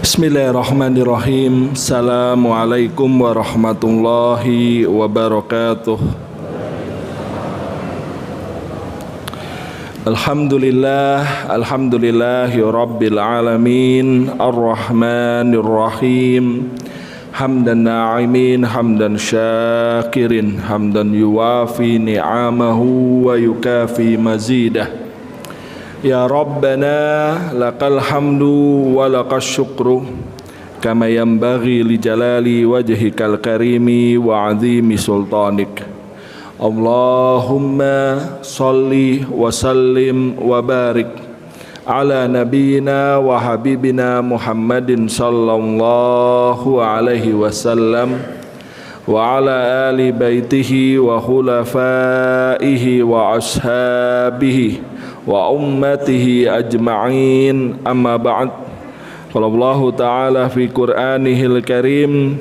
Bismillahirrahmanirrahim. Assalamualaikum warahmatullahi wabarakatuh. Alhamdulillahi rabbil alamin, arrahmanirrahim. Hamdan na'imin, hamdan syakirin, hamdan yuwafi ni'amahu wa yukafi mazidah. Ya Rabbana lakal hamdu wa lakas syukru kama yanbaghi li jalali wajhikal karimi wa azimi sultanik. Allahumma salli wa sallim wa barik ala nabiyyina wa habibina Muhammadin sallallahu alaihi wasallam wa ala ali baitihi wa khulafaihi wa ashabihi wa ummatihi ajma'in, amma ba'd. Qala Allah Ta'ala fi Qur'anihil Karim,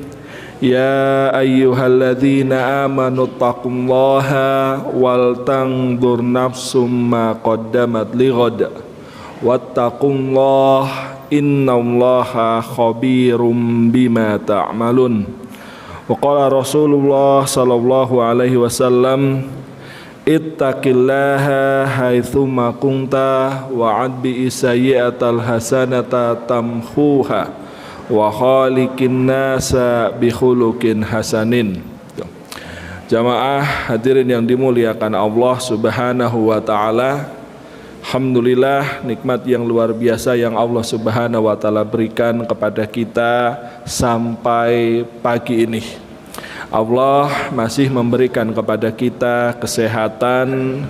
ya ayyuhalladzina amanu taqullaha wal tanzur nafsum ma qaddamat lighad wattaqullaha innallaha khabirum bima ta'malun. Wa qala Rasulullah sallallahu alaihi wasallam, ittaqillaha haitsuma kunta wa'ad bi sayyi'atal hasanata tamhuha wa khaliqin nasa bi khuluqin hasanin. Jamaah hadirin yang dimuliakan Allah Subhanahu wa taala, alhamdulillah nikmat yang luar biasa yang Allah Subhanahu wa taala berikan kepada kita sampai pagi ini. Allah masih memberikan kepada kita kesehatan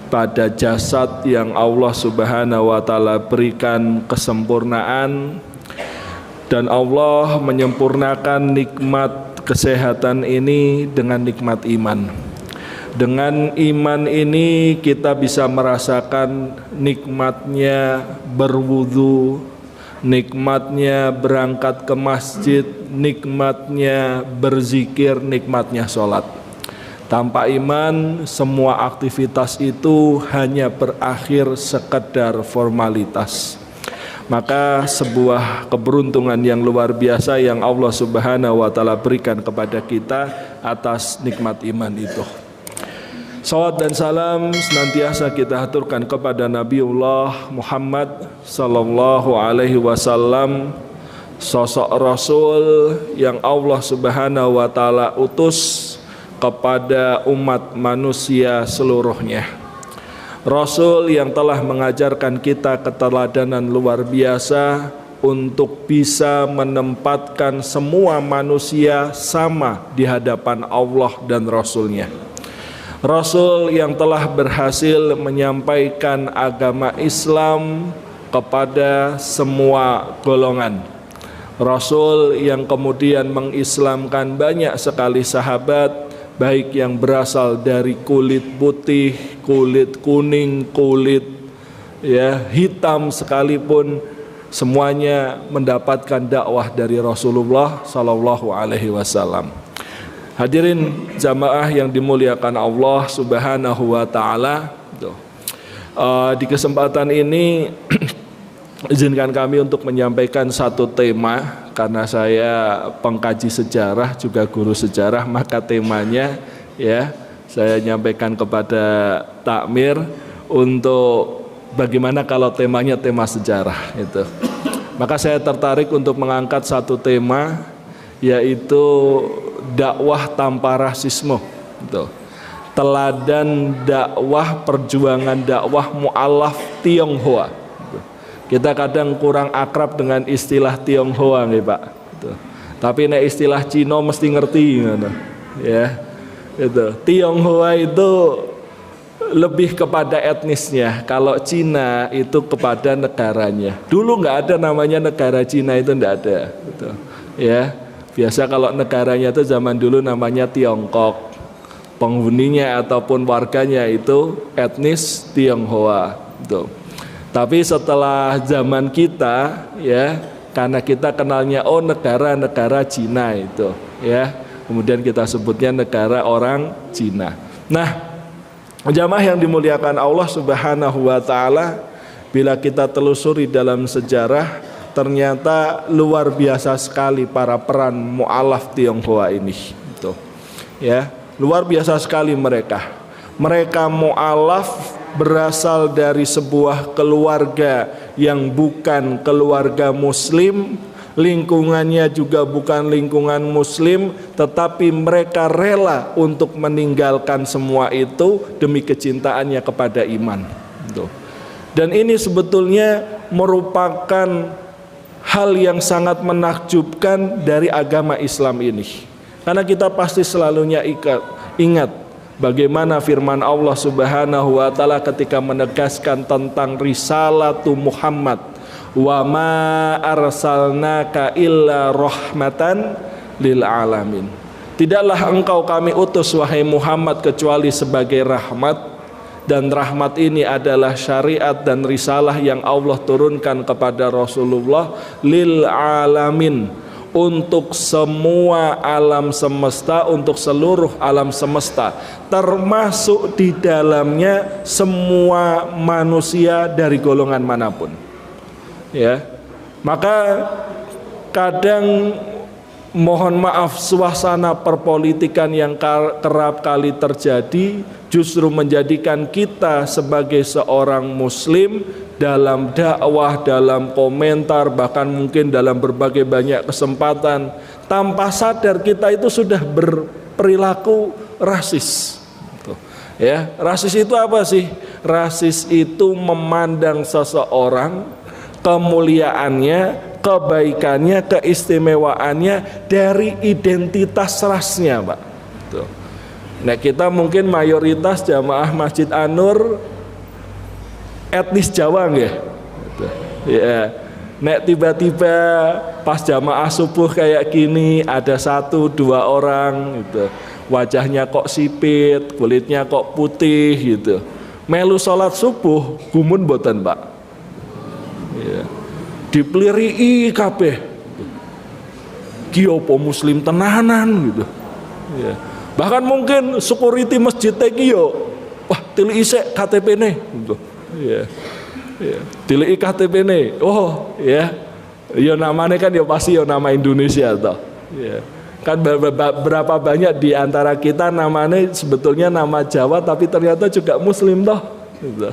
pada jasad yang Allah Subhanahu wa taala berikan kesempurnaan, dan Allah menyempurnakan nikmat kesehatan ini dengan nikmat iman. Dengan iman ini kita bisa merasakan nikmatnya berwudu, nikmatnya berangkat ke masjid, nikmatnya berzikir, nikmatnya sholat. Tanpa iman, semua aktivitas itu hanya berakhir sekedar formalitas. Maka sebuah keberuntungan yang luar biasa yang Allah Subhanahu wa taala berikan kepada kita atas nikmat iman itu. Salawat dan salam senantiasa kita haturkan kepada Nabiullah Muhammad sallallahu alaihi wasallam, sosok Rasul yang Allah Subhanahu wa taala utus kepada umat manusia seluruhnya. Rasul yang telah mengajarkan kita keteladanan luar biasa untuk bisa menempatkan semua manusia sama di hadapan Allah dan Rasulnya. Rasul yang telah berhasil menyampaikan agama Islam kepada semua golongan. Rasul yang kemudian mengislamkan banyak sekali sahabat, baik yang berasal dari kulit putih, kulit kuning, kulit hitam sekalipun, semuanya mendapatkan dakwah dari Rasulullah sallallahu alaihi wasallam. Hadirin jamaah yang dimuliakan Allah Subhanahu wa taala, di kesempatan ini izinkan kami untuk menyampaikan satu tema. Karena saya pengkaji sejarah juga guru sejarah, maka temanya saya nyampaikan kepada takmir untuk bagaimana kalau temanya tema sejarah itu. Maka saya tertarik untuk mengangkat satu tema, yaitu dakwah tanpa rasisme. Teladan dakwah, perjuangan dakwah mu'alaf Tionghoa. Kita kadang kurang akrab dengan istilah Tionghoa nih Pak. Tapi nek istilah Cina mesti ngerti Tionghoa itu lebih kepada etnisnya. Kalau Cina itu kepada negaranya. Dulu nggak ada namanya negara Cina, itu nggak ada. Biasa kalau negaranya itu zaman dulu namanya Tiongkok. Penghuninya ataupun warganya itu etnis Tionghoa. Tapi setelah zaman kita, karena kita kenalnya negara Cina itu, kemudian kita sebutnya negara orang Cina. Nah, jamaah yang dimuliakan Allah Subhanahu wa taala, bila kita telusuri dalam sejarah, ternyata luar biasa sekali para peran mu'alaf Tionghoa ini. Tuh. Ya, luar biasa sekali mereka. Mereka mu'alaf berasal dari sebuah keluarga yang bukan keluarga muslim, lingkungannya juga bukan lingkungan muslim, tetapi mereka rela untuk meninggalkan semua itu demi kecintaannya kepada iman. Dan ini sebetulnya merupakan hal yang sangat menakjubkan dari agama Islam ini. Karena kita pasti selalunya ingat bagaimana firman Allah Subhanahu wa taala ketika menegaskan tentang risalatu Muhammad, wa ma arsalnaka illa rahmatan lil alamin. Tidaklah engkau kami utus wahai Muhammad kecuali sebagai rahmat, dan rahmat ini adalah syariat dan risalah yang Allah turunkan kepada Rasulullah lil alamin, untuk semua alam semesta, untuk seluruh alam semesta, termasuk di dalamnya semua manusia dari golongan manapun. Ya, maka kadang mohon maaf suasana perpolitikan yang kerap kali terjadi justru menjadikan kita sebagai seorang muslim dalam dakwah, dalam komentar, bahkan mungkin dalam berbagai banyak kesempatan, tanpa sadar kita itu sudah berperilaku rasis. Ya, rasis itu apa sih? Rasis itu memandang seseorang, kemuliaannya, kebaikannya, keistimewaannya dari identitas rasnya, Pak. Tuh. Nah, kita mungkin mayoritas jamaah Masjid An-Nur etnis Jawa nggih. Ya. Nek tiba-tiba pas jamaah subuh kayak gini ada 1-2 orang gitu. Wajahnya kok sipit, kulitnya kok putih gitu. Melu salat subuh gumun mboten, Pak? Ya. Dipeliri kabeh. Ki opo muslim tenanan gitu. Ya. Bahkan mungkin security masjid iki yo, wah tiliki sik KTP-ne gitu. Ya. Ya. Tiliki KTP-ne. Oh, ya. Ya namanya kan ya pasti ya nama Indonesia toh. Ya. Kan berapa banyak di antara kita namanya sebetulnya nama Jawa tapi ternyata juga muslim toh. Gitu.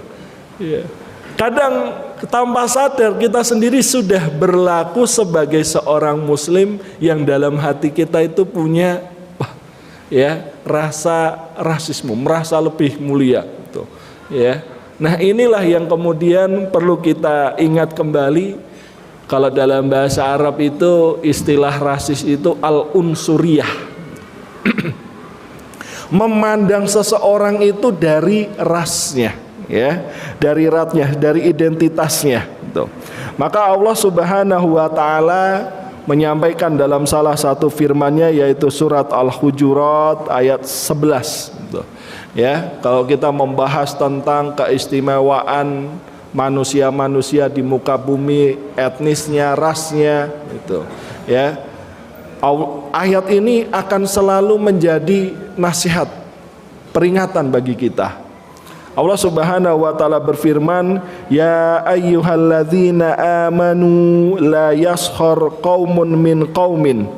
Ya. Kadang tanpa sadar kita sendiri sudah berlaku sebagai seorang muslim yang dalam hati kita itu punya ya rasa rasisme, merasa lebih mulia gitu. Ya. Nah, inilah yang kemudian perlu kita ingat kembali. Kalau dalam bahasa Arab itu istilah rasis itu al-unsuriyah. Memandang seseorang itu dari rasnya, ya, dari ratnya, dari identitasnya gitu. Maka Allah Subhanahu wa taala menyampaikan dalam salah satu firman-Nya yaitu surat Al-Hujurat ayat 11 gitu. Ya, kalau kita membahas tentang keistimewaan manusia-manusia di muka bumi, etnisnya, rasnya gitu. Ya. Ayat ini akan selalu menjadi nasihat, peringatan bagi kita. Allah Subhanahu wa taala berfirman, "Ya ayyuhalladzina amanu la yaskhar qaumun min qaumin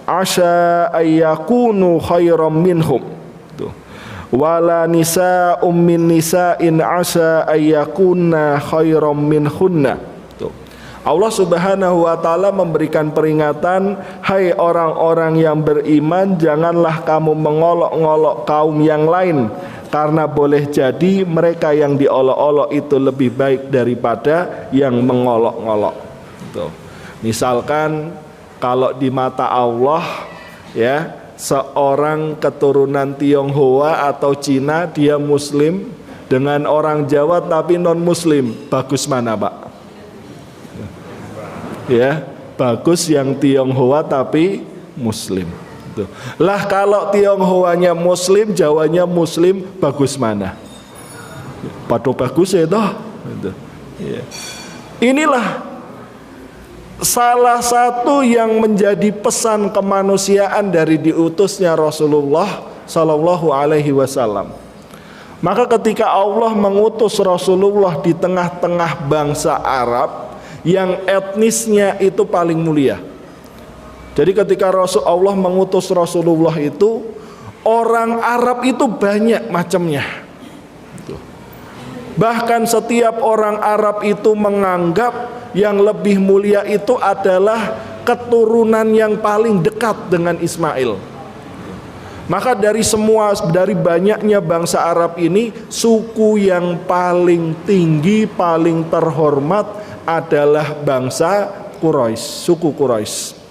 asa ayyakunu khairam minhum." Tuh. Wala nisa'um min nisa'in asa ayyakunna khairam minhunna. Tuh. Allah Subhanahu wa taala memberikan peringatan, hai orang-orang yang beriman, janganlah kamu mengolok-olok kaum yang lain, karena boleh jadi mereka yang diolok-olok itu lebih baik daripada yang mengolok-olok. Tuh. Misalkan kalau di mata Allah ya, seorang keturunan Tionghoa atau Cina dia muslim dengan orang Jawa tapi non muslim, bagus mana, Pak? Ya, bagus yang Tionghoa tapi muslim. Tuh. Lah kalau Tionghoanya muslim, Jawanya muslim, bagus mana? Padu bagus ya toh. Ya. Inilah salah satu yang menjadi pesan kemanusiaan dari diutusnya Rasulullah Sallallahu Alaihi Wasallam. Maka ketika Allah mengutus Rasulullah di tengah-tengah bangsa Arab yang etnisnya itu paling mulia. Jadi ketika Allah mengutus Rasulullah itu, orang Arab itu banyak macamnya. Bahkan setiap orang Arab itu menganggap yang lebih mulia itu adalah keturunan yang paling dekat dengan Ismail. Maka dari banyaknya bangsa Arab ini, suku yang paling tinggi, paling terhormat adalah bangsa Quraisy, suku Quraisy.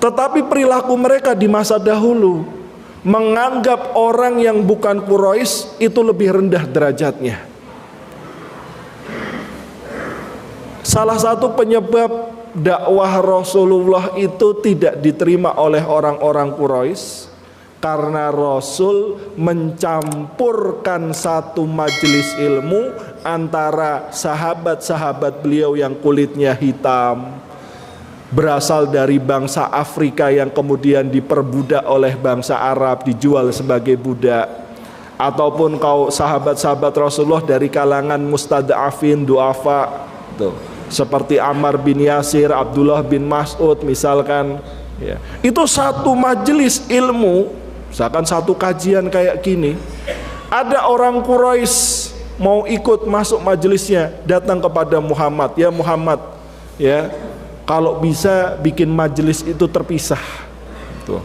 Tetapi perilaku mereka di masa dahulu menganggap orang yang bukan Quraisy itu lebih rendah derajatnya. Salah satu penyebab dakwah Rasulullah itu tidak diterima oleh orang-orang Quraisy karena Rasul mencampurkan satu majelis ilmu antara sahabat-sahabat beliau yang kulitnya hitam, berasal dari bangsa Afrika yang kemudian diperbudak oleh bangsa Arab, dijual sebagai budak, ataupun sahabat-sahabat Rasulullah dari kalangan mustada'afin, du'afa, seperti Ammar bin Yasir, Abdullah bin Mas'ud misalkan, ya. Itu satu majelis ilmu, misalkan satu kajian kayak gini, ada orang Quraisy mau ikut masuk majelisnya, datang kepada Muhammad, ya Muhammad, ya kalau bisa bikin majelis itu terpisah, tuh.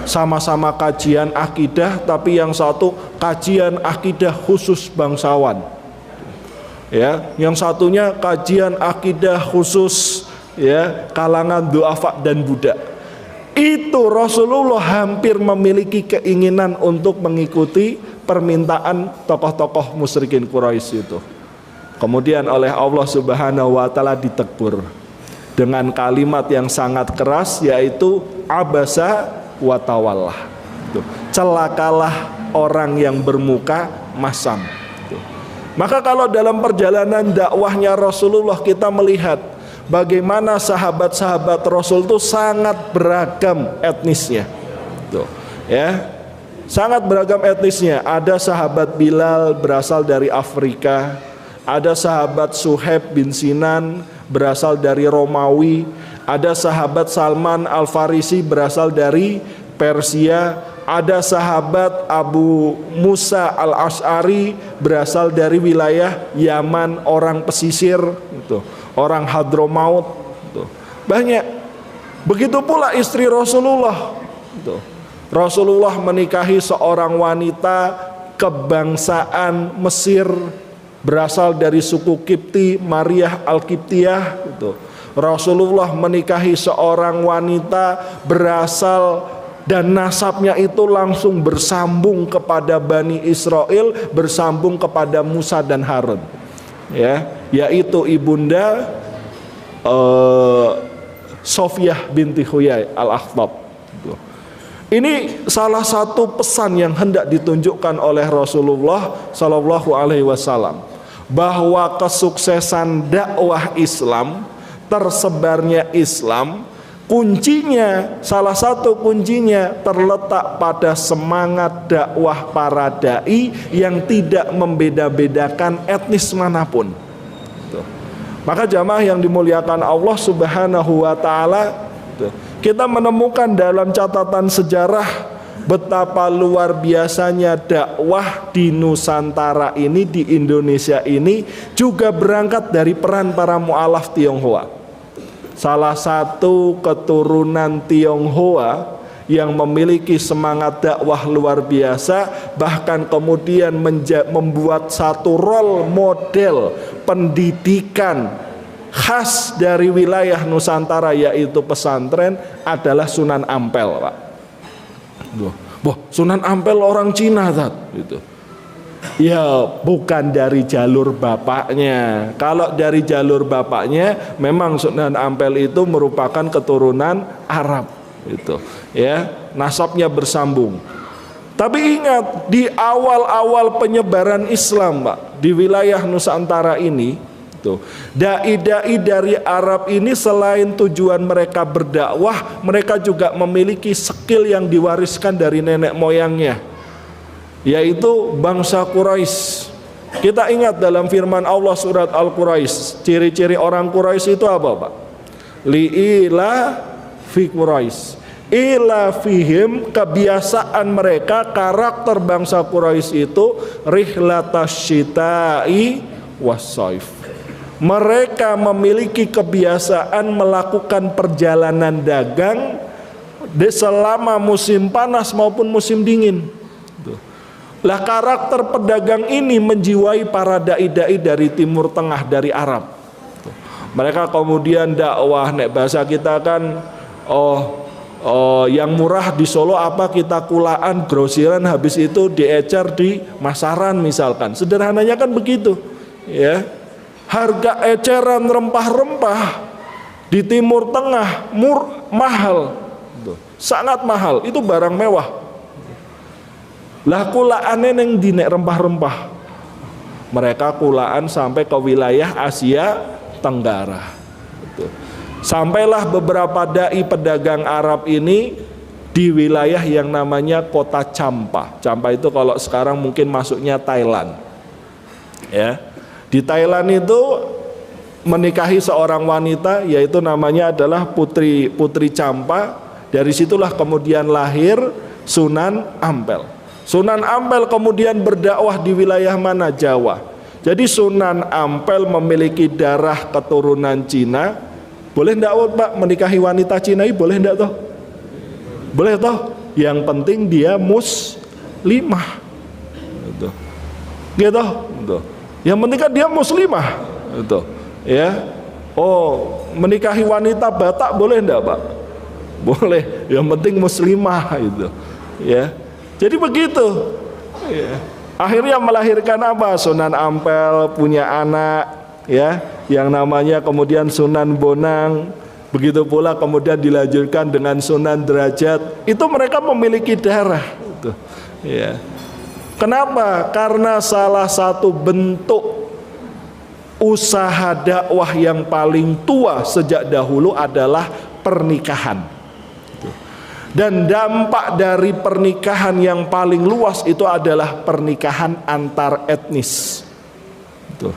Sama-sama kajian akidah, tapi yang satu kajian akidah khusus bangsawan, ya, yang satunya kajian akidah khusus, ya, kalangan du'afa dan budak. Itu Rasulullah hampir memiliki keinginan untuk mengikuti permintaan tokoh-tokoh musyrikin Quraisy itu. Kemudian oleh Allah Subhanahu wa taala ditegur dengan kalimat yang sangat keras, yaitu abasa wa tawallah. Celakalah orang yang bermuka masam. Maka kalau dalam perjalanan dakwahnya Rasulullah kita melihat bagaimana sahabat-sahabat Rasul itu sangat beragam etnisnya. Tuh, ya. Sangat beragam etnisnya. Ada sahabat Bilal berasal dari Afrika, ada sahabat Suhaib bin Sinan berasal dari Romawi, ada sahabat Salman Al-Farisi berasal dari Persia, ada sahabat Abu Musa Al-Asy'ari berasal dari wilayah Yaman, orang pesisir, gitu, orang Hadramaut, gitu. Banyak. Begitu pula istri Rasulullah, gitu. Rasulullah menikahi seorang wanita kebangsaan Mesir, berasal dari suku Kipti, Maryah Al-Kiptiyah, gitu. Rasulullah menikahi seorang wanita berasal dan nasabnya itu langsung bersambung kepada Bani Israel, bersambung kepada Musa dan Harun, ya, yaitu ibunda Sofiyah binti Huyai Al-Akhtab. Ini salah satu pesan yang hendak ditunjukkan oleh Rasulullah Shallallahu Alaihi Wasallam, bahwa kesuksesan dakwah Islam, tersebarnya Islam, kuncinya, salah satu kuncinya terletak pada semangat dakwah para dai yang tidak membeda-bedakan etnis manapun. Maka jamaah yang dimuliakan Allah Subhanahu wa taala, kita menemukan dalam catatan sejarah betapa luar biasanya dakwah di Nusantara ini, di Indonesia ini, juga berangkat dari peran para mu'alaf Tionghoa. Salah satu keturunan Tionghoa yang memiliki semangat dakwah luar biasa, bahkan kemudian membuat satu role model pendidikan khas dari wilayah Nusantara, yaitu pesantren, adalah Sunan Ampel, Pak. Wah, Sunan Ampel orang Cina, gitu. Ya, bukan dari jalur bapaknya. Kalau dari jalur bapaknya, memang Sunan Ampel itu merupakan keturunan Arab, gitu. Ya, nasabnya bersambung. Tapi ingat, di awal-awal penyebaran Islam, Pak, di wilayah Nusantara ini, dai-dai dari Arab ini selain tujuan mereka berdakwah, mereka juga memiliki skill yang diwariskan dari nenek moyangnya, yaitu bangsa Quraisy. Kita ingat dalam firman Allah surat Al-Quraisy, ciri-ciri orang Quraisy itu apa, Pak? Li'ila fi Quraisy. Ila fihim, kebiasaan mereka, karakter bangsa Quraisy itu rihlatasyita'i wassaif. Mereka memiliki kebiasaan melakukan perjalanan dagang selama musim panas maupun musim dingin. Lah karakter pedagang ini menjiwai para dai-dai dari Timur Tengah, dari Arab. Mereka kemudian dakwah, nek bahasa kita kan yang murah di Solo apa, kita kulaan, grosiran, habis itu diecer di masaran misalkan. Sederhananya kan begitu, ya. Harga eceran rempah-rempah di Timur Tengah mahal, sangat mahal, itu barang mewah. Lah kulaane neng dinek rempah-rempah. Mereka kulaan sampai ke wilayah Asia Tenggara. Sampailah beberapa dai pedagang Arab ini di wilayah yang namanya kota Champa. Champa itu kalau sekarang mungkin masuknya Thailand. Ya. Di Thailand itu menikahi seorang wanita, yaitu namanya adalah Putri Champa. Dari situlah kemudian lahir Sunan Ampel. Sunan Ampel kemudian berdakwah di wilayah mana? Jawa. Jadi Sunan Ampel memiliki darah keturunan Cina. Boleh enggak Pak menikahi wanita Cina? Boleh enggak toh? Boleh toh? Yang penting dia muslimah. Gitu. Gitu. Gitu. Yang penting kan dia muslimah. Gitu. Ya. Oh, menikahi wanita Batak boleh enggak Pak? Boleh. Yang penting muslimah itu. Ya. Jadi begitu, ya. Akhirnya melahirkan apa? Sunan Ampel punya anak, ya, yang namanya kemudian Sunan Bonang. Begitu pula kemudian dilanjutkan dengan Sunan Derajat. Itu mereka memiliki darah, gitu. Ya. Kenapa? Karena salah satu bentuk usaha dakwah yang paling tua sejak dahulu adalah pernikahan. Dan dampak dari pernikahan yang paling luas itu adalah pernikahan antar etnis. Tuh.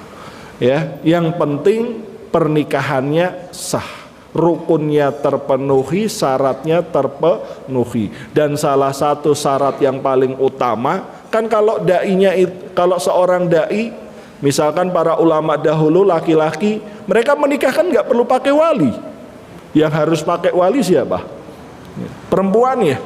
Ya, yang penting pernikahannya sah, rukunnya terpenuhi, syaratnya terpenuhi. Dan salah satu syarat yang paling utama kan kalau kalau seorang dai, misalkan para ulama dahulu laki-laki, mereka menikah kan nggak perlu pakai wali. Yang harus pakai wali siapa? Perempuan ya,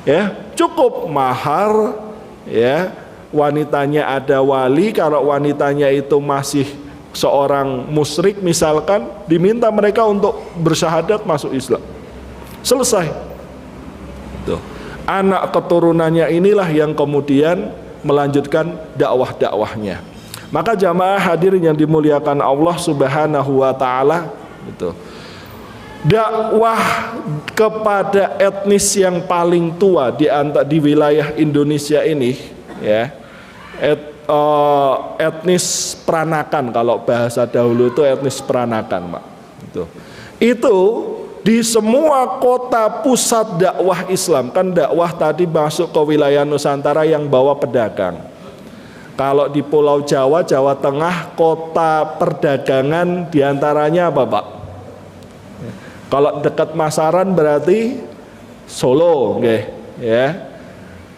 ya cukup mahar, ya wanitanya ada wali. Kalau wanitanya itu masih seorang musyrik misalkan, diminta mereka untuk bersyahadat masuk Islam, selesai. Tuh. Anak keturunannya inilah yang kemudian melanjutkan dakwahnya. Maka jamaah hadirin yang dimuliakan Allah Subhanahu wa taala, gitu. Dakwah kepada etnis yang paling tua di wilayah Indonesia ini, ya, etnis Peranakan, kalau bahasa dahulu itu etnis Peranakan, Pak. Itu di semua kota pusat dakwah Islam, kan dakwah tadi masuk ke wilayah Nusantara yang bawa pedagang. Kalau di Pulau Jawa, Jawa Tengah, kota perdagangan diantaranya apa, Pak? Kalau dekat Masaran berarti Solo, okay, ya.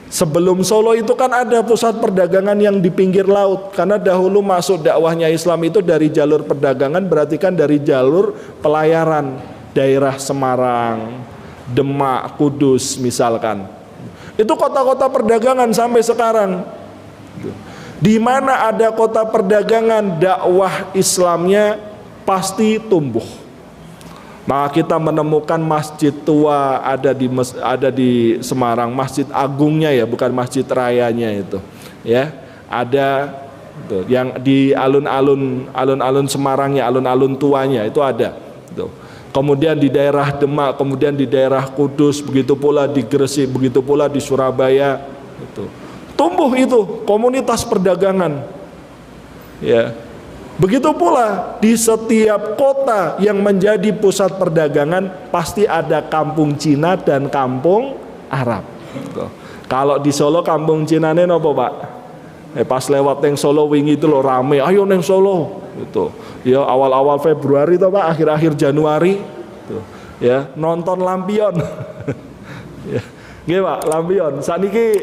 Sebelum Solo itu kan ada pusat perdagangan yang di pinggir laut, karena dahulu masuk dakwahnya Islam itu dari jalur perdagangan, berarti kan dari jalur pelayaran, daerah Semarang, Demak, Kudus misalkan. Itu kota-kota perdagangan sampai sekarang. Di mana ada kota perdagangan, dakwah Islamnya pasti tumbuh. Maka kita menemukan masjid tua ada di Semarang, masjid agungnya ya, bukan masjid rayanya itu, ya. Ada tuh, yang di alun-alun Semarang ya, alun-alun tuanya itu ada. Tuh. Kemudian di daerah Demak, kemudian di daerah Kudus, begitu pula di Gresik, begitu pula di Surabaya. Itu. Tumbuh itu komunitas perdagangan, ya. Begitu pula di setiap kota yang menjadi pusat perdagangan pasti ada kampung Cina dan kampung Arab. Kalau di Solo kampung Cinane nopo Pak? Pas lewat neng Solo wingi itu loh rame, ayo neng Solo gitu. Ya awal-awal Februari toh Pak, akhir-akhir Januari tuh. Ya, nonton lampion. Ya. Nggih Pak, lampion. Saniki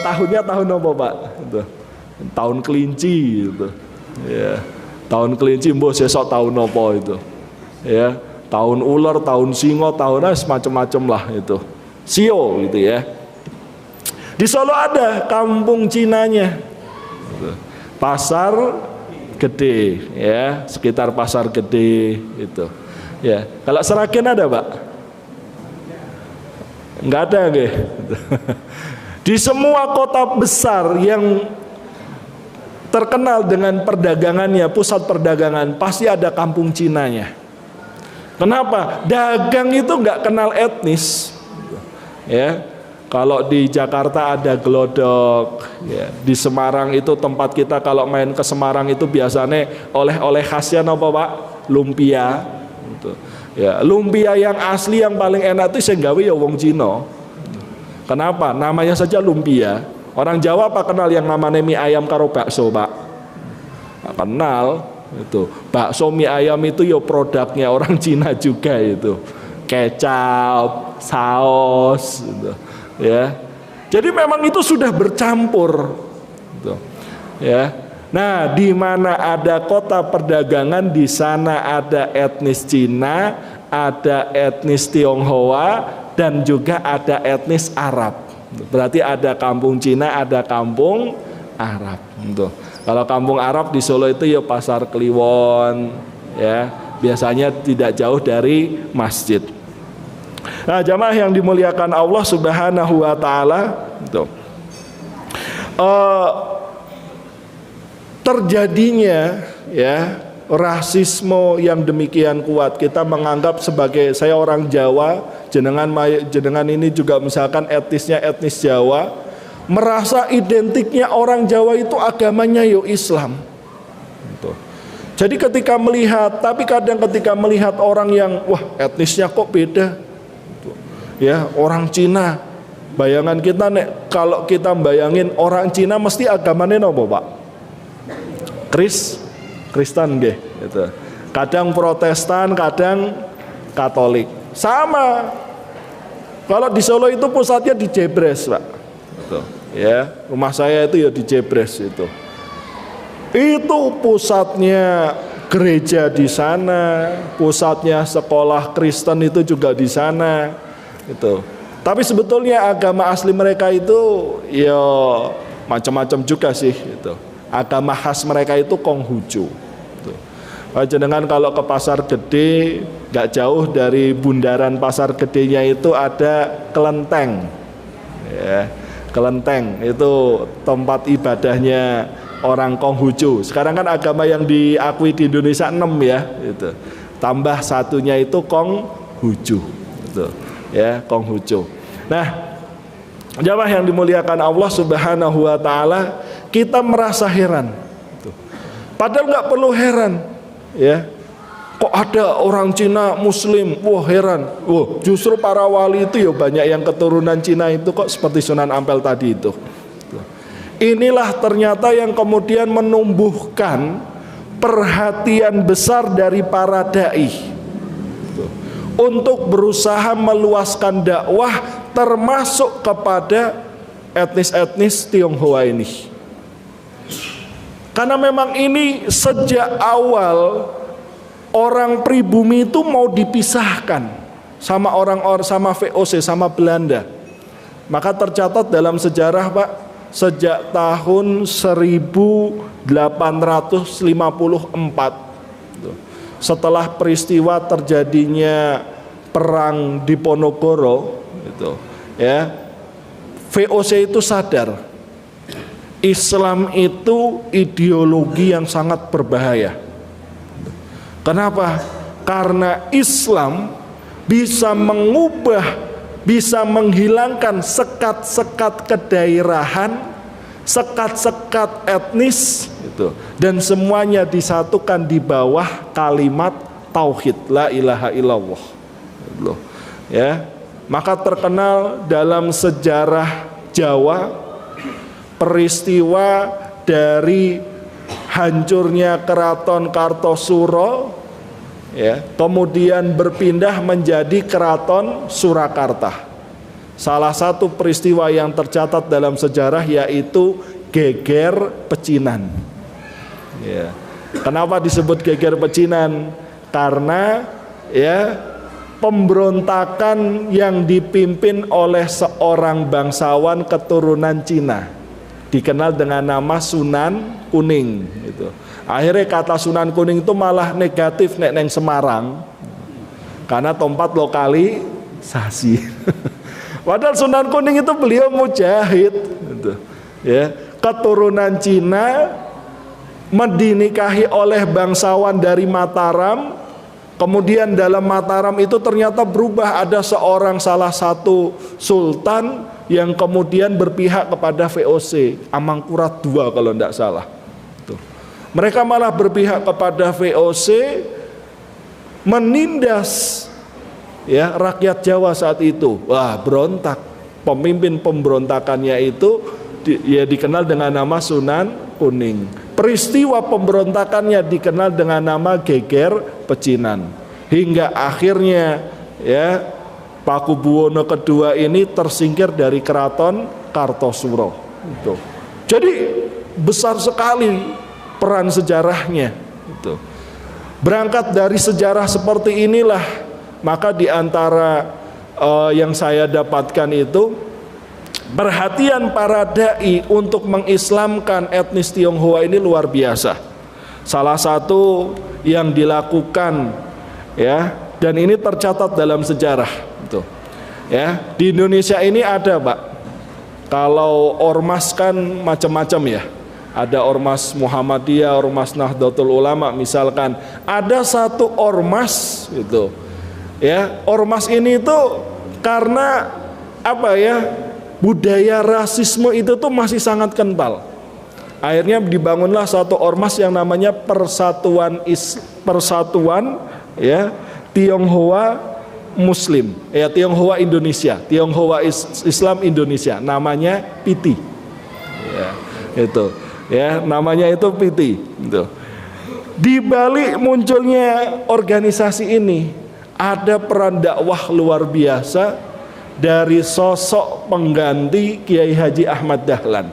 tahunnya tahun apa Pak? Gitu. Tahun kelinci gitu. Ya. Tahun kelinci mbok sesok tahun apa itu. Ya, tahun ular, tahun singo, tahun semacam-macam lah itu. Sio gitu ya. Di Solo ada kampung Cinanya. Pasar Gede ya, sekitar Pasar Gede itu. Ya, kalau Seragen ada, Pak? Enggak ada, nggih. Di semua kota besar yang terkenal dengan perdagangannya, pusat perdagangan, pasti ada kampung Cinanya. Kenapa? Dagang itu enggak kenal etnis. Ya. Kalau di Jakarta ada gelodok, ya. Di Semarang itu tempat kita kalau main ke Semarang itu biasanya oleh-oleh khasnya apa Pak? Lumpia. Gitu. Ya, lumpia yang asli yang paling enak itu sing gawe ya wong Cina. Kenapa? Namanya saja lumpia. Orang Jawa apa kenal yang namanya mie ayam karo bakso Pak? Nggak kenal. Itu bakso mie ayam itu ya produknya orang Cina juga itu. Kecap, saus, gitu. Ya, jadi memang itu sudah bercampur, gitu. Ya, nah di mana ada kota perdagangan di sana ada etnis Cina, ada etnis Tionghoa, dan juga ada etnis Arab. Berarti ada kampung Cina, ada kampung Arab. Gitu. Kalau kampung Arab di Solo itu ya Pasar Kliwon, ya biasanya tidak jauh dari masjid. Nah, jamaah yang dimuliakan Allah Subhanahu wa taala, terjadinya ya rasisme yang demikian kuat. Kita menganggap sebagai saya orang Jawa, jenengan ini juga misalkan etnisnya etnis Jawa, merasa identiknya orang Jawa itu agamanya yo Islam. Jadi ketika melihat, tapi kadang ketika melihat orang yang wah etnisnya kok beda, ya orang Cina, bayangan kita nek kalau kita bayangin orang Cina mesti agamanya nopo Pak? Kristen nggih, gitu. Kadang Protestan, kadang Katolik. Sama. Kalau di Solo itu pusatnya di Jebres Pak, gitu. Ya rumah saya itu ya di Jebres itu. Itu pusatnya gereja di sana, pusatnya sekolah Kristen itu juga di sana, gitu. Tapi sebetulnya agama asli mereka itu ya macam-macam juga sih, gitu. Agama khas mereka itu Konghucu. Gitu. Jenengan kalau ke Pasar Gede, nggak jauh dari bundaran Pasar Gedenya itu ada kelenteng, ya. Kelenteng itu tempat ibadahnya orang Konghucu. Sekarang kan agama yang diakui di Indonesia 6 ya, gitu. Tambah satunya itu Konghucu, gitu. Ya, Konghucu. Nah, jamaah yang dimuliakan Allah Subhanahu wa taala, kita merasa heran. Gitu. Padahal nggak perlu heran, ya. Kok ada orang Cina Muslim? Wah heran. Wah, justru para wali itu ya banyak yang keturunan Cina itu kok seperti Sunan Ampel tadi itu. Inilah ternyata yang kemudian menumbuhkan perhatian besar dari para dai untuk berusaha meluaskan dakwah termasuk kepada etnis-etnis Tionghoa ini. Karena memang ini sejak awal orang pribumi itu mau dipisahkan sama orang-orang, sama VOC, sama Belanda. Maka tercatat dalam sejarah Pak, sejak tahun 1854, setelah peristiwa terjadinya perang Diponegoro, gitu, ya, VOC itu sadar Islam itu ideologi yang sangat berbahaya. Kenapa? Karena Islam bisa mengubah, bisa menghilangkan sekat-sekat kedaerahan, sekat-sekat etnis, gitu. Dan semuanya disatukan di bawah kalimat tauhid, la ilaha illallah, gitu. Ya, maka terkenal dalam sejarah Jawa peristiwa dari hancurnya keraton Kartosuro, ya, kemudian berpindah menjadi keraton Surakarta. Salah satu peristiwa yang tercatat dalam sejarah yaitu Geger Pecinan. Ya. Kenapa disebut Geger Pecinan? Karena ya, pemberontakan yang dipimpin oleh seorang bangsawan keturunan Cina, dikenal dengan nama Sunan Kuning gitu. Akhirnya kata Sunan Kuning itu malah negatif nek neng Semarang, karena tempat lokalisasi. Padahal Sunan Kuning itu beliau mujahid gitu. Ya, keturunan Cina, dinikahi oleh bangsawan dari Mataram. Kemudian dalam Mataram itu ternyata berubah, ada salah satu sultan yang kemudian berpihak kepada VOC, Amangkurat II kalau tidak salah. Tuh. Mereka malah berpihak kepada VOC, menindas ya rakyat Jawa saat itu. Wah, berontak. Pemimpin pemberontakannya itu dikenal dengan nama Sunan Kuning. Peristiwa pemberontakannya dikenal dengan nama Geger Pecinan. Hingga akhirnya ya Pakubuwono II ini tersingkir dari keraton Kartosuro. Itu. Jadi besar sekali peran sejarahnya. Itu. Berangkat dari sejarah seperti inilah, maka di antara yang saya dapatkan itu, perhatian para dai untuk mengislamkan etnis Tionghoa ini luar biasa. Salah satu yang dilakukan ya, dan ini tercatat dalam sejarah gitu. Ya, di Indonesia ini ada, Pak. Kalau ormas kan macam-macam ya. Ada ormas Muhammadiyah, ormas Nahdlatul Ulama misalkan. Ada satu ormas gitu. Ya, ormas ini itu karena apa ya? Budaya rasisme itu tuh masih sangat kental. Akhirnya dibangunlah satu ormas yang namanya Persatuan ya Tionghoa Muslim, ya Tionghoa Indonesia, Tionghoa Islam Indonesia, namanya PITI. Ya, itu. Ya, namanya itu PITI. Gitu. Di balik munculnya organisasi ini ada peran dakwah luar biasa dari sosok pengganti Kiai Haji Ahmad Dahlan.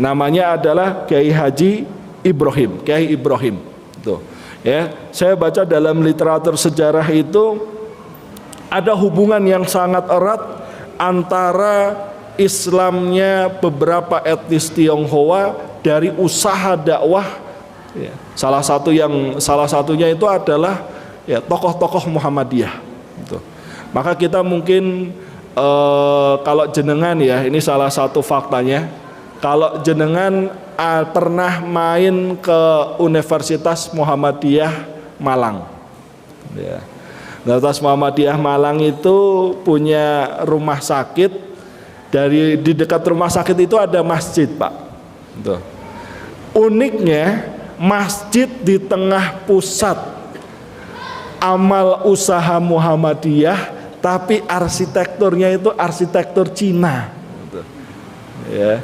Namanya adalah Kiai Haji Ibrahim, Kiai Ibrahim. Tuh. Ya, saya baca dalam literatur sejarah itu ada hubungan yang sangat erat antara Islamnya beberapa etnis Tionghoa dari usaha dakwah. Ya, salah satunya itu adalah ya tokoh-tokoh Muhammadiyah. Tuh. Maka kita mungkin kalau jenengan ya, ini salah satu faktanya, kalau jenengan pernah main ke Universitas Muhammadiyah Malang ya. Universitas Muhammadiyah Malang itu punya rumah sakit, di dekat rumah sakit itu ada masjid, Pak. Tuh. Uniknya masjid di tengah pusat amal usaha Muhammadiyah, tapi arsitekturnya itu arsitektur Cina. Ya,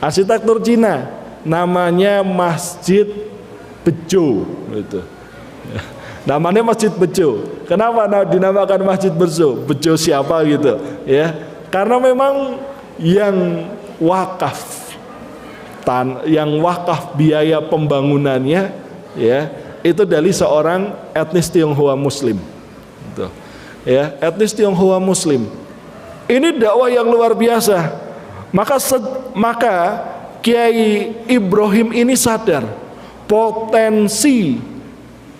arsitektur Cina, namanya Masjid Bejo. Gitu. Ya. Namanya Masjid Bejo. Kenapa dinamakan Masjid Bejo? Bejo siapa gitu? Ya, karena memang yang wakaf biaya pembangunannya, ya, itu dari seorang etnis Tionghoa Muslim. Gitu. Ya, etnis Tionghoa Muslim. Ini dakwah yang luar biasa. Maka Kiai Ibrahim ini sadar potensi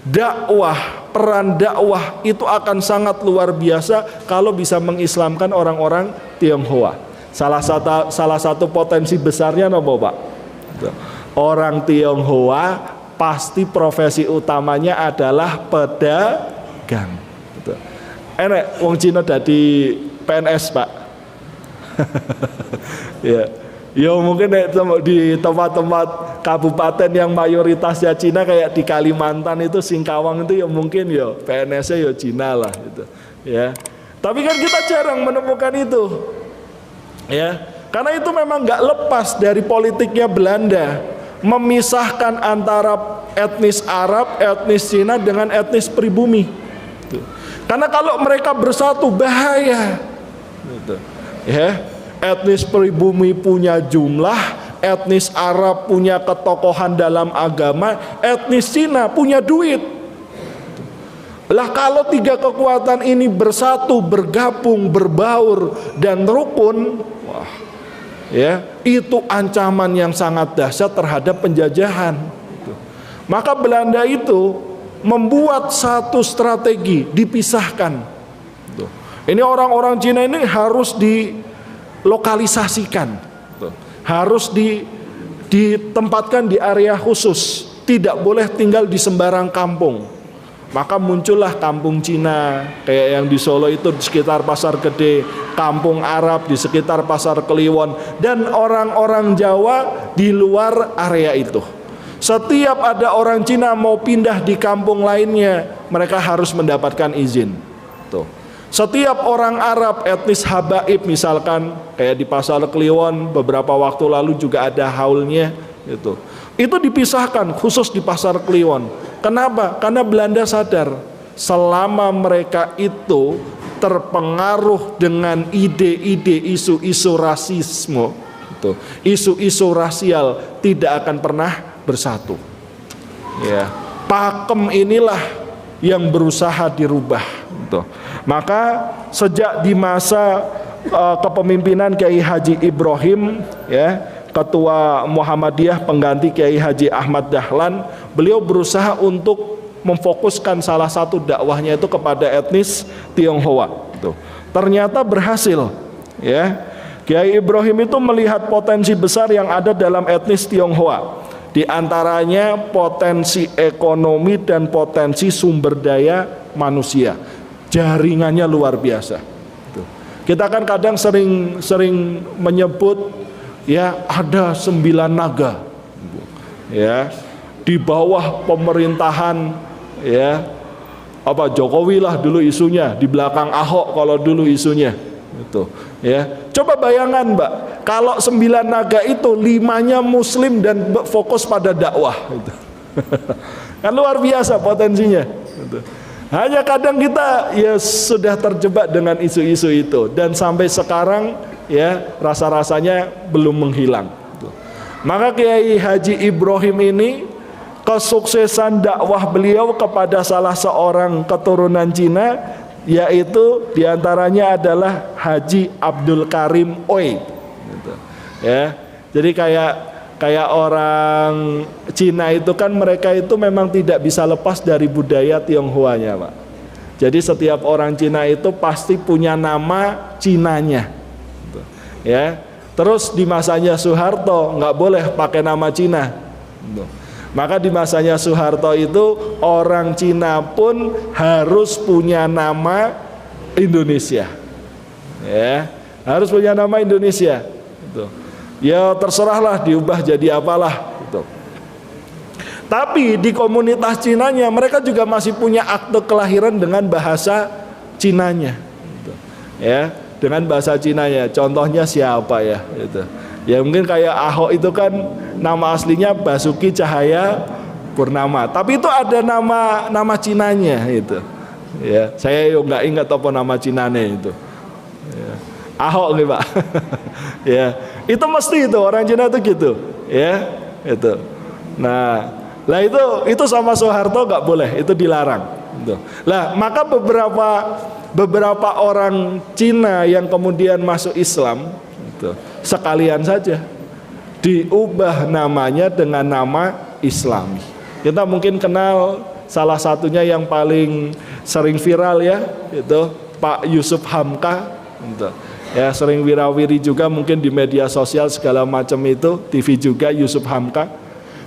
dakwah, peran dakwah itu akan sangat luar biasa kalau bisa mengislamkan orang-orang Tionghoa. Salah satu potensi besarnya apa, Pak? Orang Tionghoa pasti profesi utamanya adalah pedagang. Enak wong Cina dadi PNS, Pak. Ya. Ya mungkin di tempat-tempat kabupaten yang mayoritasnya Cina kayak di Kalimantan itu, Singkawang itu ya mungkin ya PNS-nya ya Cina lah gitu. Ya. Tapi kan kita jarang menemukan itu. Ya. Karena itu memang nggak lepas dari politiknya Belanda, memisahkan antara etnis Arab, etnis Cina dengan etnis pribumi. Karena kalau mereka bersatu bahaya. Ya, etnis pribumi punya jumlah, etnis Arab punya ketokohan dalam agama, etnis Cina punya duit. Lah kalau tiga kekuatan ini bersatu, bergabung, berbaur dan rukun, wah, ya, itu ancaman yang sangat dahsyat terhadap penjajahan. Maka Belanda itu membuat satu strategi, dipisahkan. Ini orang-orang Cina ini harus dilokalisasikan, harus ditempatkan di area khusus, tidak boleh tinggal di sembarang kampung. Maka muncullah kampung Cina, kayak yang di Solo itu di sekitar Pasar Gede, kampung Arab di sekitar Pasar Kliwon, dan orang-orang Jawa di luar area itu. Setiap ada orang Cina mau pindah di kampung lainnya, mereka harus mendapatkan izin. Tuh. Setiap orang Arab etnis Habaib misalkan, kayak di Pasar Kliwon beberapa waktu lalu juga ada haulnya, itu dipisahkan khusus di Pasar Kliwon. Kenapa? Karena Belanda sadar selama mereka itu terpengaruh dengan ide-ide isu-isu rasisme, isu-isu rasial, tidak akan pernah bersatu. Ya, pakem inilah yang berusaha dirubah. Maka sejak di masa kepemimpinan Kiai Haji Ibrahim, ya, Ketua Muhammadiyah pengganti Kiai Haji Ahmad Dahlan, beliau berusaha untuk memfokuskan salah satu dakwahnya itu kepada etnis Tionghoa. Ternyata berhasil. Ya, Kiai Ibrahim itu melihat potensi besar yang ada dalam etnis Tionghoa. Di antaranya potensi ekonomi dan potensi sumber daya manusia. Jaringannya luar biasa. Kita kan kadang sering menyebut, ya, ada 9 naga, ya, di bawah pemerintahan, ya, Jokowi lah dulu isunya, di belakang Ahok kalau dulu isunya, itu, ya. Coba bayangkan, Mbak, kalau 9 naga itu 5-nya Muslim dan fokus pada dakwah, gitu. Kan luar biasa potensinya. Gitu. Hanya kadang kita ya sudah terjebak dengan isu-isu itu, dan sampai sekarang ya rasa-rasanya belum menghilang. Maka Kiai Haji Ibrahim ini, kesuksesan dakwah beliau kepada salah seorang keturunan Cina, yaitu diantaranya adalah Haji Abdul Karim Oi. Ya, jadi kayak orang Cina itu kan, mereka itu memang tidak bisa lepas dari budaya Tionghoanya, Pak. Jadi setiap orang Cina itu pasti punya nama Cinanya. Ya, terus di masanya Soeharto nggak boleh pakai nama Cina. Maka di masanya Soeharto itu orang Cina pun harus punya nama Indonesia. Ya, harus punya nama Indonesia. Ya terserahlah diubah jadi apalah. Tapi di komunitas Cinanya mereka juga masih punya akte kelahiran dengan bahasa Cinanya. Ya. Dengan bahasa Cinanya, contohnya siapa ya? Gitu. Ya mungkin kayak Ahok itu kan nama aslinya Basuki Cahaya Purnama, tapi itu ada nama Cinanya itu. Ya, saya nggak ingat apa nama Cinanya itu. Ya. Ahok nih, Pak. Ya, itu mesti itu orang Cina itu gitu. Ya, itu. Nah, lah itu sama Soeharto nggak boleh, itu dilarang. Gitu. Lah, maka beberapa orang Cina yang kemudian masuk Islam, gitu, sekalian saja diubah namanya dengan nama Islami. Kita mungkin kenal salah satunya yang paling sering viral ya, itu Pak Yusuf Hamka, gitu. Ya, sering wirawiri juga mungkin di media sosial segala macam itu, TV juga, Yusuf Hamka.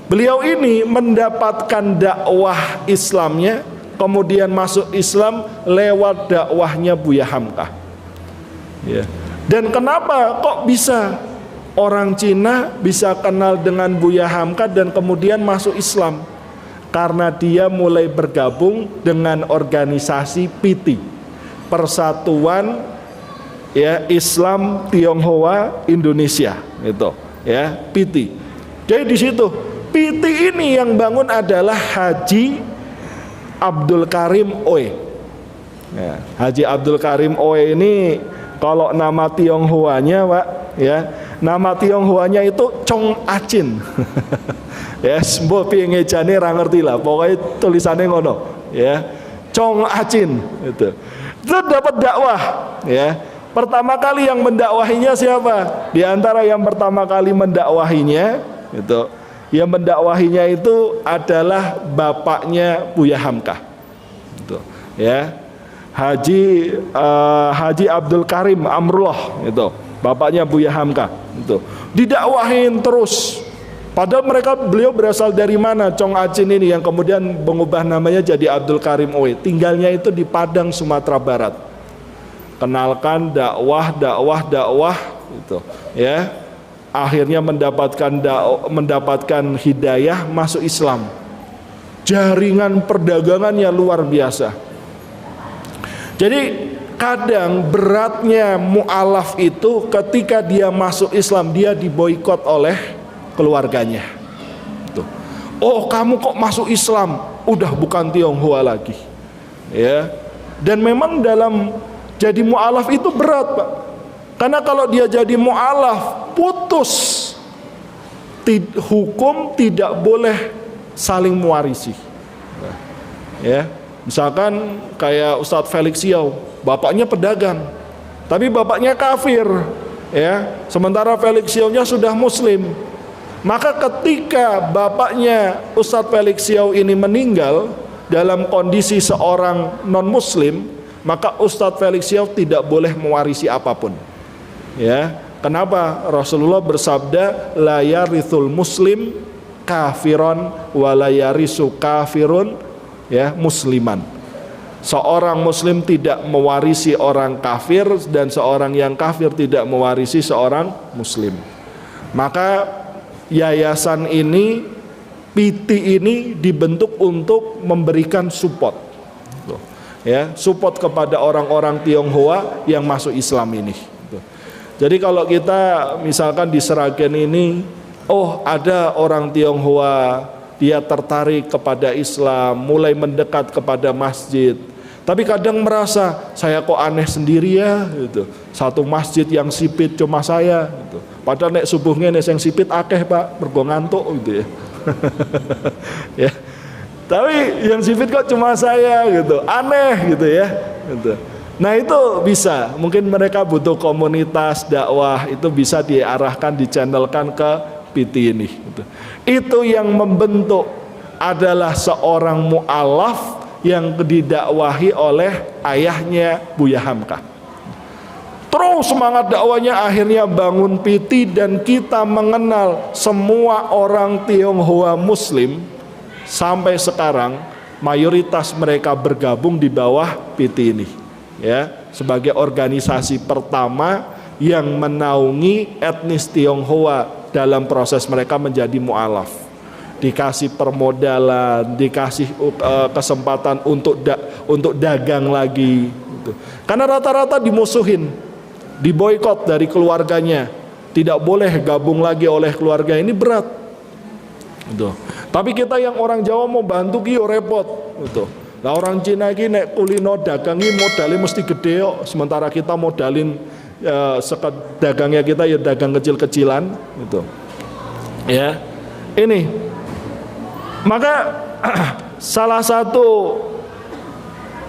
Beliau ini mendapatkan dakwah Islamnya, kemudian masuk Islam lewat dakwahnya Buya Hamka. Ya. Dan kenapa kok bisa orang Cina bisa kenal dengan Buya Hamka dan kemudian masuk Islam? Karena dia mulai bergabung dengan organisasi PT, Persatuan ya Islam Tionghoa Indonesia itu ya PITI. Jadi di situ PITI ini yang bangun adalah Haji Abdul Karim Oe. Ya, Haji Abdul Karim Oe ini kalau nama Tionghoanya Pak ya, nama Tionghoanya itu Chong Acin. Ya, sembo piye ngejane ra ngerti lah, pokoknya tulisannya ngono ya. Chong Acin itu. Itu dapat dakwah ya. Pertama kali yang mendakwahinya siapa? Di antara yang pertama kali mendakwahinya itu adalah bapaknya Buya Hamka. Itu ya. Haji Abdul Karim Amrullah itu, bapaknya Buya Hamka itu. Didakwahin terus. Padahal beliau berasal dari mana? Chong Acin ini yang kemudian mengubah namanya jadi Abdul Karim Oe. Tinggalnya itu di Padang, Sumatera Barat. Kenalkan dakwah itu ya, akhirnya mendapatkan hidayah masuk Islam. Jaringan perdagangannya luar biasa. Jadi kadang beratnya mu'alaf itu ketika dia masuk Islam, dia diboikot oleh keluarganya. Tuh. Oh, kamu kok masuk Islam, udah bukan Tionghoa lagi ya. Dan memang dalam jadi mu'alaf itu berat Pak, karena kalau dia jadi mu'alaf putus, hukum tidak boleh saling mewarisi ya. Misalkan kayak Ustadz Felix Xiao, bapaknya pedagang tapi bapaknya kafir ya, sementara Felix Xiao-nya sudah muslim. Maka ketika bapaknya Ustadz Felix Xiao ini meninggal dalam kondisi seorang non muslim, maka Ustadz Felix Xiao tidak boleh mewarisi apapun ya. Kenapa? Rasulullah bersabda, la yarithul muslim kafiron wa la yarisu kafirun ya musliman. Seorang muslim tidak mewarisi orang kafir, dan seorang yang kafir tidak mewarisi seorang muslim. Maka yayasan ini, PITI ini dibentuk untuk memberikan support ya, support kepada orang-orang Tionghoa yang masuk Islam ini. Jadi kalau kita misalkan di Seragen ini, oh ada orang Tionghoa, dia tertarik kepada Islam, mulai mendekat kepada masjid, tapi kadang merasa saya kok aneh sendiri ya gitu. Satu masjid yang sipit cuma saya gitu. Padahal nek subuhnya nek yang sipit akeh Pak, mergo ngantuk gitu ya. Ya. Tapi yang sipit kok cuma saya gitu, aneh gitu ya gitu. Nah itu bisa, mungkin mereka butuh komunitas dakwah, itu bisa diarahkan, dichannelkan ke PITI ini gitu. Itu yang membentuk adalah seorang mu'alaf yang didakwahi oleh ayahnya Buya Hamka. Terus semangat dakwanya, akhirnya bangun PITI, dan kita mengenal semua orang Tionghoa Muslim sampai sekarang mayoritas mereka bergabung di bawah PITI ini ya, sebagai organisasi pertama yang menaungi etnis Tionghoa dalam proses mereka menjadi mu'alaf. Dikasih permodalan, dikasih kesempatan untuk dagang lagi gitu. Karena rata-rata dimusuhin, diboikot dari keluarganya, tidak boleh gabung lagi oleh keluarga, ini berat gitu. Tapi kita yang orang Jawa mau bantu ki yo repot gitu. Lah orang Cina iki nek kulino dagangi modalnya mesti gede yo, sementara kita modalin dagangnya kita ya dagang kecil-kecilan gitu. Ya. Ini maka salah satu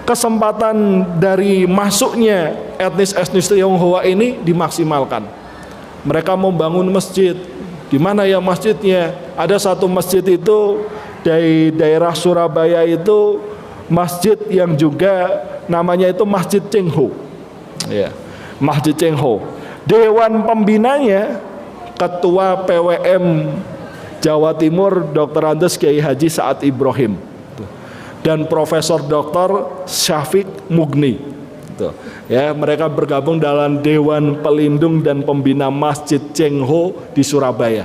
kesempatan dari masuknya etnis Tionghoa ini dimaksimalkan. Mereka membangun masjid. Di mana ya masjidnya? Ada satu masjid itu dari daerah Surabaya itu, masjid yang juga namanya itu Masjid Cengho. Ya, Masjid Cengho. Dewan pembinanya Ketua PWM Jawa Timur Dr. Andes Kiai Haji Saad Ibrahim dan Profesor Dr. Syafiq Mugni. Ya, mereka bergabung dalam Dewan Pelindung dan Pembina Masjid Cengho di Surabaya.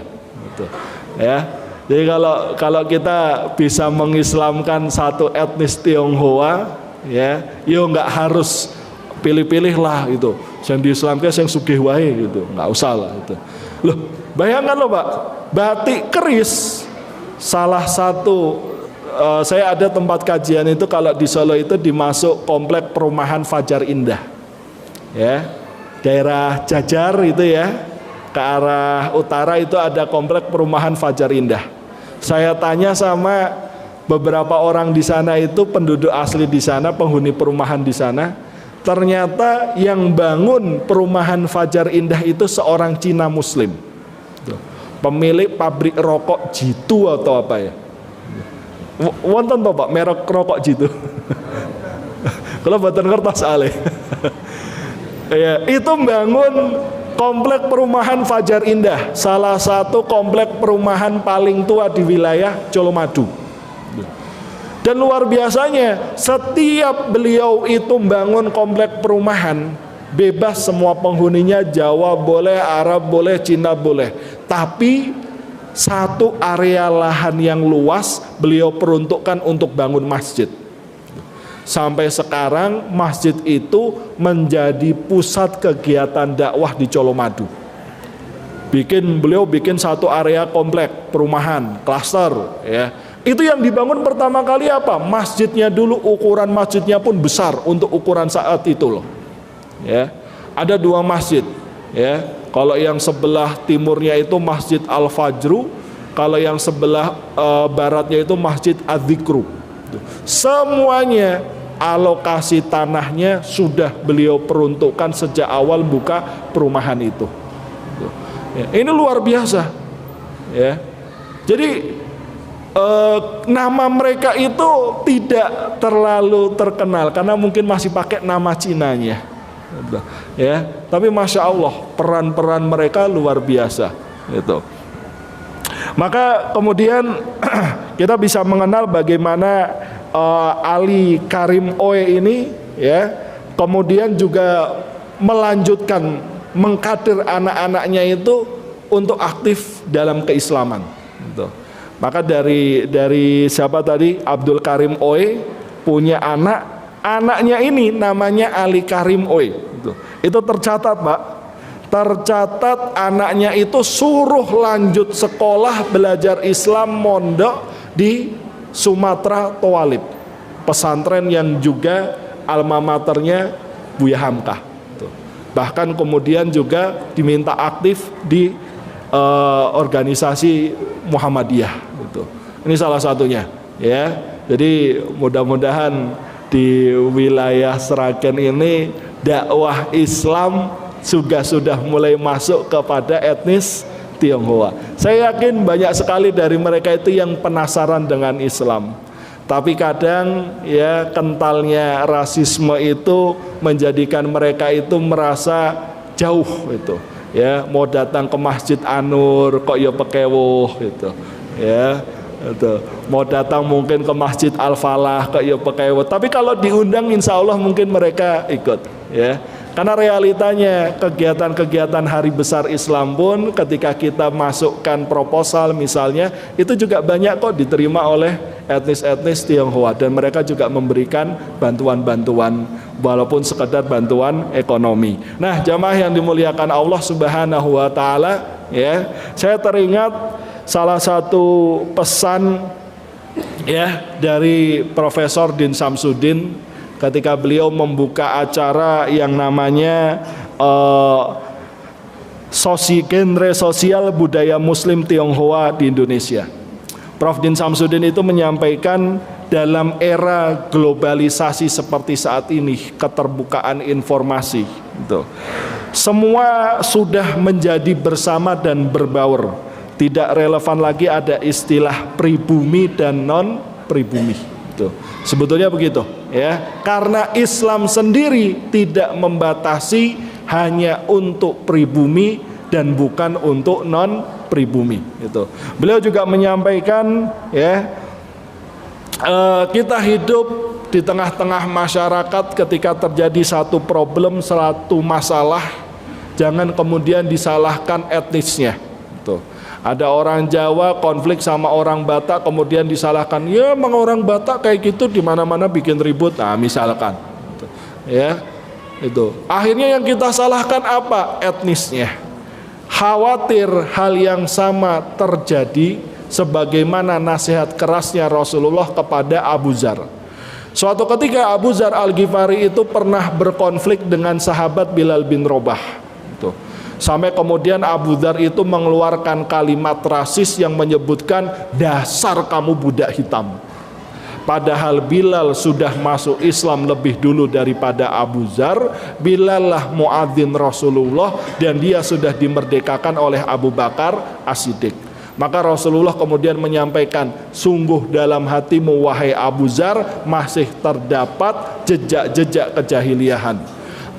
Ya, jadi kalau kita bisa mengislamkan satu etnis Tionghoa, ya, yo nggak harus pilih-pilih lah itu. Yang diislamkan yang sugih wae gitu, nggak usah lah itu. Loh, bayangkan loh Pak, batik keris salah satu saya ada tempat kajian itu kalau di Solo itu dimasuk komplek perumahan Fajar Indah. Ya. Daerah Jajar itu ya, ke arah utara itu ada komplek perumahan Fajar Indah. Saya tanya sama beberapa orang di sana itu, penduduk asli di sana, penghuni perumahan di sana, ternyata yang bangun perumahan Fajar Indah itu seorang Cina Muslim, pemilik pabrik rokok Jitu atau apa ya, wonten toh Pak merek rokok Jitu. Kalau boten ngertos alih. Ya, itu bangun komplek perumahan Fajar Indah, salah satu komplek perumahan paling tua di wilayah Colomadu. Dan luar biasanya, setiap beliau itu bangun komplek perumahan, bebas semua penghuninya, Jawa boleh, Arab boleh, Cina boleh. Tapi satu area lahan yang luas beliau peruntukkan untuk bangun masjid. Sampai sekarang masjid itu menjadi pusat kegiatan dakwah di Colomadu. Beliau bikin satu area komplek perumahan, klaster ya. Itu yang dibangun pertama kali apa? Masjidnya dulu, ukuran masjidnya pun besar untuk ukuran saat itu loh. Ya. Ada 2 masjid ya. Kalau yang sebelah timurnya itu Masjid Al-Fajru, kalau yang sebelah baratnya itu Masjid Az-Zikru. Semuanya alokasi tanahnya sudah beliau peruntukkan sejak awal buka perumahan itu. Ya, ini luar biasa. Ya. Jadi nama mereka itu tidak terlalu terkenal karena mungkin masih pakai nama Cinanya, ya. Tapi masya Allah peran-peran mereka luar biasa, gitu. Maka kemudian kita bisa mengenal bagaimana Ali Karim Oe ini, ya, kemudian juga melanjutkan mengkader anak-anaknya itu untuk aktif dalam keislaman, gitu. Maka dari siapa tadi, Abdul Karim Oe punya anaknya ini namanya Ali Karim Oe. Itu tercatat Pak, tercatat anaknya itu suruh lanjut sekolah belajar Islam mondok di Sumatera Toalib, pesantren yang juga alma maternya Buya Hamkah. Bahkan kemudian juga diminta aktif di organisasi Muhammadiyah. Ini salah satunya, ya. Jadi mudah-mudahan di wilayah Sragen ini dakwah Islam juga sudah mulai masuk kepada etnis Tionghoa. Saya yakin banyak sekali dari mereka itu yang penasaran dengan Islam. Tapi kadang ya kentalnya rasisme itu menjadikan mereka itu merasa jauh itu. Ya, mau datang ke Masjid Anur kok ya pekewuh gitu. Ya. Itu. Mau datang mungkin ke Masjid Al-Falah kok ya pekewuh. Tapi kalau diundang insya Allah mungkin mereka ikut, ya. Karena realitanya kegiatan-kegiatan hari besar Islam pun ketika kita masukkan proposal misalnya, itu juga banyak kok diterima oleh etnis-etnis Tionghoa dan mereka juga memberikan bantuan-bantuan walaupun sekedar bantuan ekonomi. Nah, jamaah yang dimuliakan Allah Subhanahu wa taala, ya. Saya teringat salah satu pesan ya dari Profesor Din Samsudin ketika beliau membuka acara yang namanya genre sosial budaya Muslim Tionghoa di Indonesia. Prof. Din Samsudin itu menyampaikan dalam era globalisasi seperti saat ini, keterbukaan informasi, gitu. Semua sudah menjadi bersama dan berbaur. Tidak relevan lagi ada istilah pribumi dan non pribumi. Gitu. Sebetulnya begitu, ya. Karena Islam sendiri tidak membatasi hanya untuk pribumi dan bukan untuk non pribumi. Gitu. Beliau juga menyampaikan, ya, kita hidup di tengah-tengah masyarakat ketika terjadi satu problem, satu masalah, jangan kemudian disalahkan etnisnya. Gitu. Ada orang Jawa konflik sama orang Batak kemudian disalahkan, ya emang orang Batak kayak gitu di mana-mana bikin ribut, nah misalkan, gitu. Ya, Itu. Akhirnya yang kita salahkan apa? Etnisnya. Khawatir hal yang sama terjadi sebagaimana nasihat kerasnya Rasulullah kepada Abu Dzar. Suatu ketika Abu Dzar Al-Ghifari itu pernah berkonflik dengan sahabat Bilal bin Rabah. Itu. Sampai kemudian Abu Dzar itu mengeluarkan kalimat rasis yang menyebutkan dasar kamu budak hitam. Padahal Bilal sudah masuk Islam lebih dulu daripada Abu Dzar. Bilal lah muadzin Rasulullah dan dia sudah dimerdekakan oleh Abu Bakar As-Siddiq. Maka Rasulullah kemudian menyampaikan, sungguh dalam hatimu wahai Abu Dzar masih terdapat jejak-jejak kejahiliahan.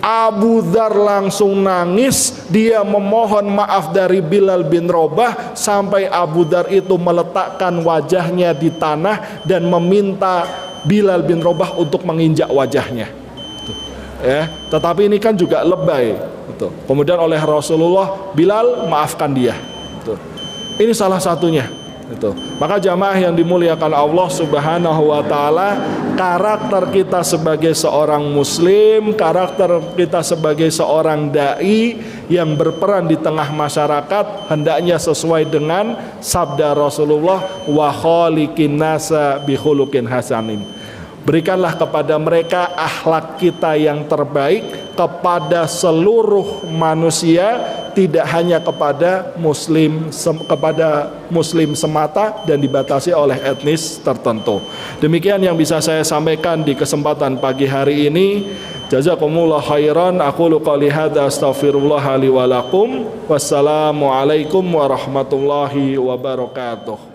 Abu Dzar langsung nangis, dia memohon maaf dari Bilal bin Rabah sampai Abu Dzar itu meletakkan wajahnya di tanah dan meminta Bilal bin Rabah untuk menginjak wajahnya. Tetapi ini kan juga lebay. Kemudian oleh Rasulullah, Bilal maafkan dia. Ini salah satunya. Maka jamaah yang dimuliakan Allah Subhanahu wa taala, karakter kita sebagai seorang muslim, karakter kita sebagai seorang dai yang berperan di tengah masyarakat hendaknya sesuai dengan sabda Rasulullah, wa khaliqin nasa bi khuluqin hasanin. Berikanlah kepada mereka akhlak kita yang terbaik kepada seluruh manusia, tidak hanya kepada muslim semata dan dibatasi oleh etnis tertentu. Demikian yang bisa saya sampaikan di kesempatan pagi hari ini. Jazakumullah khairan. Aqulu qouli hadza astaghfirullah li wa lakum. Wassalamualaikum warahmatullahi wabarakatuh.